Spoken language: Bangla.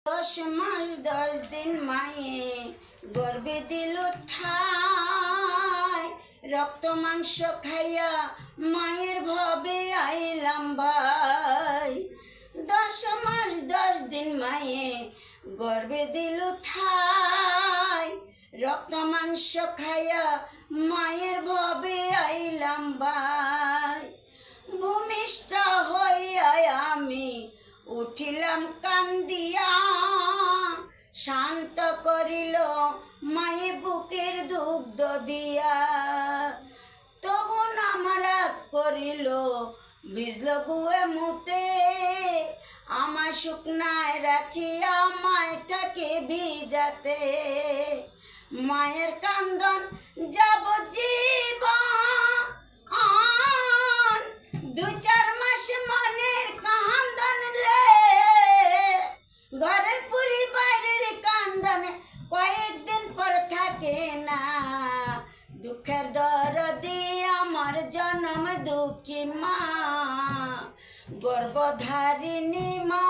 10 মাস 10 দিন মায়ে গর্বে দিল ঠাই, রক্ত মাংস খাইয়া মায়ের ভবে আইলাম ভাই। 10 মাস 10 দিন মায়ে গর্বে দিল ঠাই, রক্ত মাংস খাইয়া মায়ের ভবে আইলাম ভাই। ভূমিষ্ঠ হইয়া আমি উঠিলাম কান্দিয়া, শান্ত করিল মায়ে বুকের দুগ্ধ দিয়া। তবু নামারাত করিল ভিজল বুয়ে মুতে, আমায় শুকনায় রাখিয়া মায় থাকে ভিজাতে। মায়ের কান্দন যাবজ্জীবন, 2-4 মাস মনের কান্দন রে, ঘরের পুরি বাইরের কান্দন কয়েকদিন পর থাকে না। দুঃখের দরদি আমার জনম দুঃখী মা, গর্ভধারিণী মা।